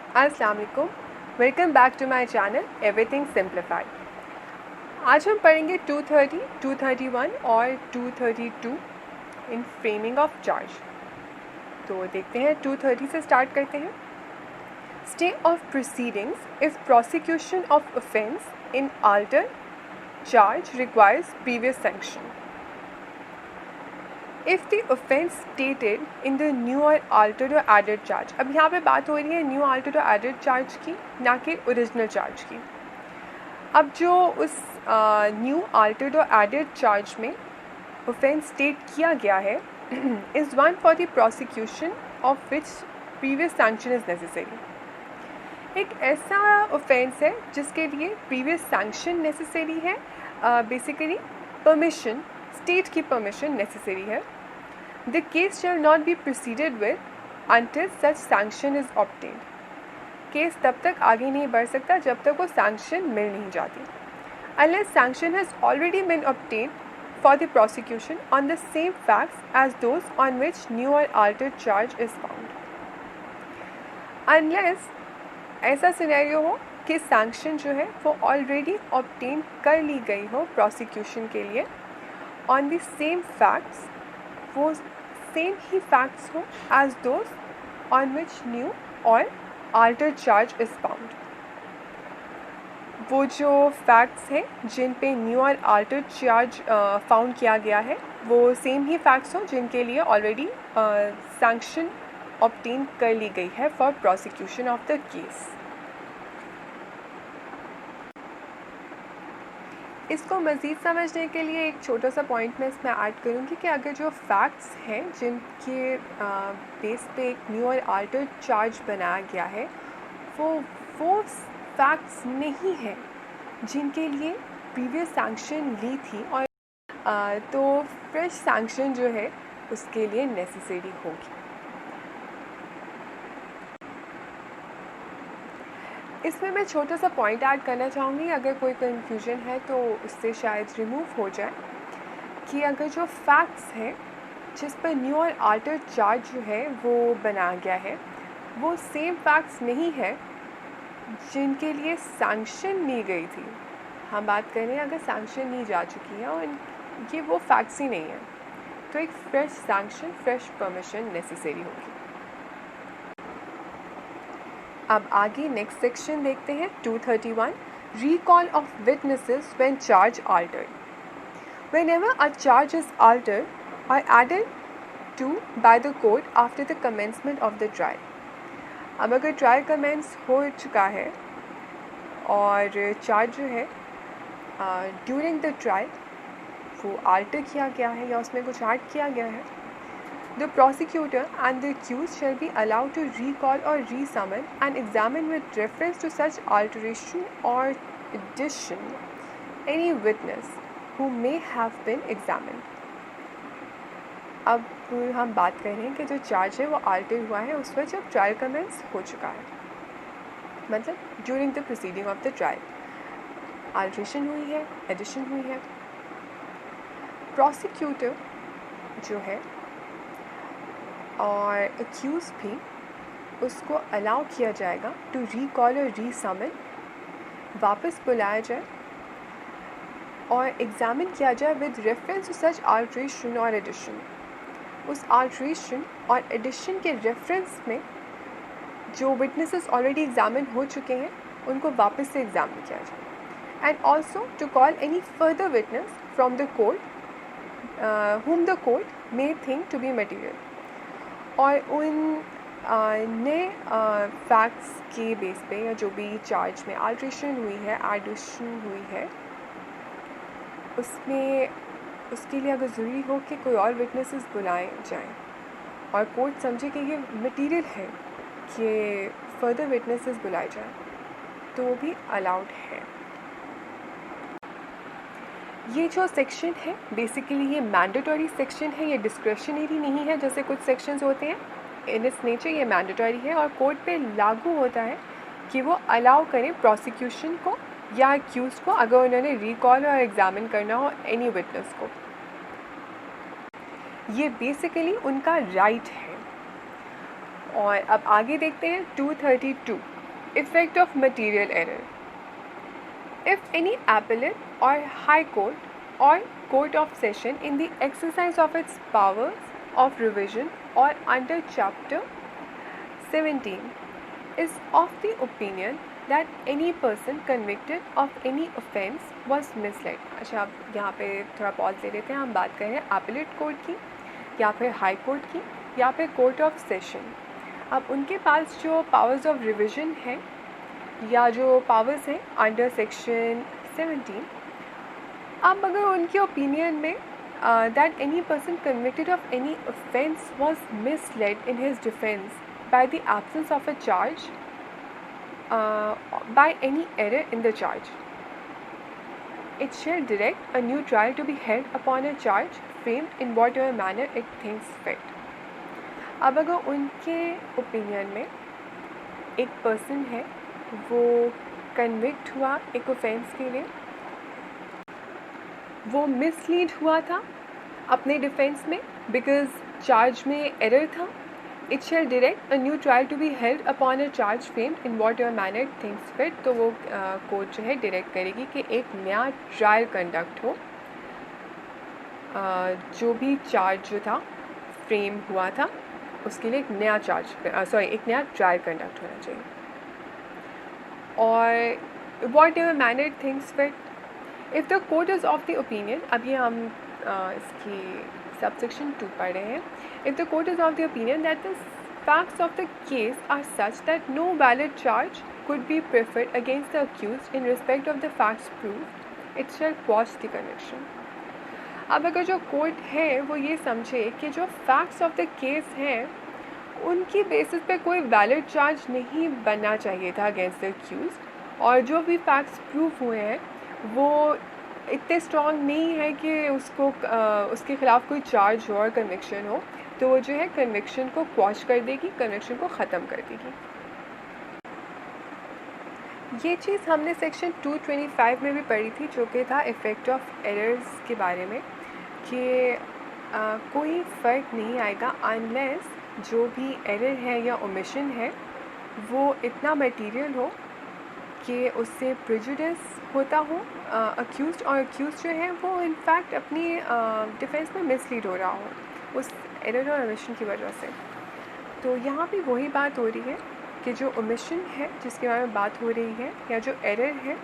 अस्सलाम वालेकुम, welcome back to my channel everything simplified. आज हम पढ़ेंगे 230, 231 और 232 इन फ्रेमिंग ऑफ चार्ज। तो देखते हैं 230 से स्टार्ट करते हैं। Stay of proceedings if prosecution of offence in alter charge requires previous sanction. If the offence stated in the new or Altered और एडेड चार्ज। अब यहाँ पे बात हो रही है न्यू, अल्टर्ड और एडेड चार्ज की, ना कि ओरिजिनल चार्ज की। अब जो उस न्यू, अल्टर्ड और एडेड चार्ज में ऑफेंस स्टेट किया गया है is one for the prosecution of which previous sanction is necessary. एक ऐसा ऑफेंस है जिसके लिए प्रीवियस सैंक्शन नेसेसरी है, बेसिकली परमिशन, स्टेट की परमिशन नेसेसरी है। The case shall not be proceeded with until such sanction is obtained. Case तब तक आगे नहीं बढ़ सकता जब तक वो सैंक्शन मिल नहीं जाती। Unless sanction has already been obtained for the prosecution on the same facts as those on which new or altered charge is found. Unless ऐसा सिनेरियो हो कि सैंक्शन जो है वो ऑलरेडी ऑब्टेन कर ली गई हो प्रोसिक्यूशन के लिए, ऑन द सेम फैक्ट्स, वो सेम ही फैक्ट्स हो as those on which new or altered charge is found. वो जो फैक्ट्स हैं जिन पे new or altered charge found किया गया है वो सेम ही फैक्ट्स हो जिनके लिए ऑलरेडी सैंक्शन ऑब्टेन कर ली गई है for prosecution of the case. इसको मज़ीद समझने के लिए एक छोटा सा पॉइंट मैं इसमें ऐड करूँगी कि अगर जो फैक्ट्स हैं जिनके बेस पे एक न्यू और अल्टर्ड चार्ज बनाया गया है वो फैक्ट्स नहीं हैं जिनके लिए प्रीवियस सैंक्शन ली थी, और तो फ्रेश सैंक्शन जो है उसके लिए नेसेसरी होगी। इसमें मैं छोटा सा पॉइंट ऐड करना चाहूँगी, अगर कोई कन्फ्यूजन है तो उससे शायद रिमूव हो जाए, कि अगर जो फैक्ट्स हैं जिस पर न्यू और अल्टर्ड चार्ज जो है वो बनाया गया है वो सेम फैक्ट्स नहीं है जिनके लिए सैंक्शन ली गई थी। हम बात कर रहे हैं अगर सैंक्शन ली जा चुकी है और ये वो फैक्ट्स ही नहीं है, तो एक fresh sanction, fresh permission necessary होगी। अब आगे नेक्स्ट सेक्शन देखते हैं 231, recall of witnesses when charge altered. Whenever a charge is altered or added to by the court after the commencement of the trial. अब अगर ट्रायल कमेंस हो चुका है और चार्ज जो है ड्यूरिंग द ट्रायल वो आल्टर किया गया है या उसमें कुछ ऐड किया गया है, the prosecutor and the accused shall be allowed to recall or resummon and examine with reference to such alteration or addition any witness who may have been examined. अब हम बात कर रहे हैं कि जो चार्ज है वो आल्टर हुआ है उस वक्त जब ट्रायल कमेंस हो चुका है, मतलब during the proceeding of the trial alteration हुई है, एडिशन हुई है। प्रोसिक्यूटर जो है और एक्यूज़ भी, उसको अलाउ किया जाएगा टू रिकॉल और रीसमन, वापस बुलाया जाए और एग्ज़ामिन किया जाए with reference to such alteration और एडिशन। उस अल्ट्रेशन और एडिशन के रेफरेंस में जो विटनेसेस ऑलरेडी एग्ज़ामिन हो चुके हैं उनको वापस से एग्ज़ामिन किया जाए, and also to call any further witness from the court whom the court may think to be material, और उन नए फैक्ट्स के बेस पे या जो भी चार्ज में अल्ट्रेशन हुई है, एडिशन हुई है, उसमें उसके लिए अगर ज़रूरी हो कि कोई और विटनेसेस बुलाए जाएं और कोर्ट समझे कि ये मटेरियल है कि फर्दर विटनेसेस बुलाए जाएं, तो वो भी अलाउड है। ये जो सेक्शन है बेसिकली ये मैंडेटरी सेक्शन है, ये डिस्क्रिशनरी नहीं है जैसे कुछ सेक्शंस होते हैं। इन इट्स नेचर ये मैंडेटरी है और कोर्ट पे लागू होता है कि वो अलाउ करें प्रोसिक्यूशन को या एक्यूज को अगर उन्होंने रिकॉल और एग्ज़ामिन करना हो एनी विटनेस को। ये बेसिकली उनका राइट है। और अब आगे देखते हैं 232 Effect of material error. If any appellate or high court or court of session in the exercise of its powers of revision or under chapter 17 is of the opinion that any person convicted of any offence was misled. अच्छा, अब यहाँ पे थोड़ा pause ले लेते हैं. हम बात कर रहे हैं एपेलेट कोर्ट की या फिर हाई कोर्ट की या फिर कोर्ट ऑफ सेशन. अब उनके पास जो पावर्स ऑफ रिविजन है या जो पावर्स हैं अंडर सेक्शन 17, अब अगर उनके ओपिनियन में that any person convicted of any offence was misled in his defence by the absence of a charge, by any error in the charge, it shall direct a new trial to be held upon a charge framed in whatever manner it thinks fit. अब अगर उनके opinion में एक person है वो convict हुआ एक offence के लिए, वो मिसलीड हुआ था अपने डिफेंस में बिकॉज चार्ज में एरर था, it shall direct a new trial to be held upon a charge framed in whatever manner thinks fit. तो वो कोर्ट जो है डायरेक्ट करेगी कि एक नया ट्रायल कंडक्ट हो, जो भी चार्ज जो था फ्रेम हुआ था उसके लिए एक नया एक नया ट्रायल कंडक्ट होना चाहिए. और what ever manner thinks fit, if the court is of the opinion, अभी हम इसकी सबसेक्शन 2 पढ़ रहे हैं. If the court is of the opinion that the facts of the case are such that no valid charge could be preferred against the accused in respect of the facts proved, it shall quash the conviction. अब अगर जो court है वो ये समझे कि जो facts of the case हैं उनकी बेसिस पे कोई वैलिड चार्ज नहीं बनना चाहिए था अगेंस्ट द अक्यूज, और जो भी फैक्ट्स प्रूव हुए हैं वो इतने स्ट्रॉन्ग नहीं है कि उसको उसके ख़िलाफ़ कोई चार्ज हो और कन्विक्शन हो, तो वो जो है कन्विक्शन को क्वॉश कर देगी, कन्विक्शन को ख़त्म कर देगी. ये चीज़ हमने सेक्शन 225 में भी पढ़ी थी, जो कि था इफ़ेक्ट ऑफ एरर्स के बारे में, कि कोई फ़र्क नहीं आएगा अनलेस जो भी एरर है या ओमिशन है वो इतना मटीरियल हो कि उससे प्रेजुडिस होता हो अक्यूज़ड, और अक्यूज़ड जो है वो इनफैक्ट अपनी डिफेंस में मिसलीड हो रहा हो उस एरर और ओमिशन की वजह से. तो यहाँ भी वही बात हो रही है कि जो ओमिशन है जिसके बारे में बात हो रही है या जो एरर है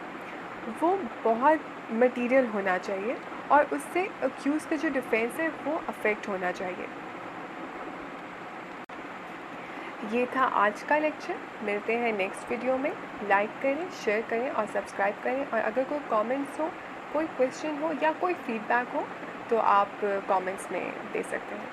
वो बहुत मटीरियल होना चाहिए और उससे अक्यूज़ का जो डिफेंस है वो अफेक्ट होना चाहिए. ये था आज का लेक्चर. मिलते हैं नेक्स्ट वीडियो में. लाइक करें, शेयर करें और सब्सक्राइब करें. और अगर कोई कमेंट्स हो, कोई क्वेश्चन हो या कोई फीडबैक हो तो आप कमेंट्स में दे सकते हैं.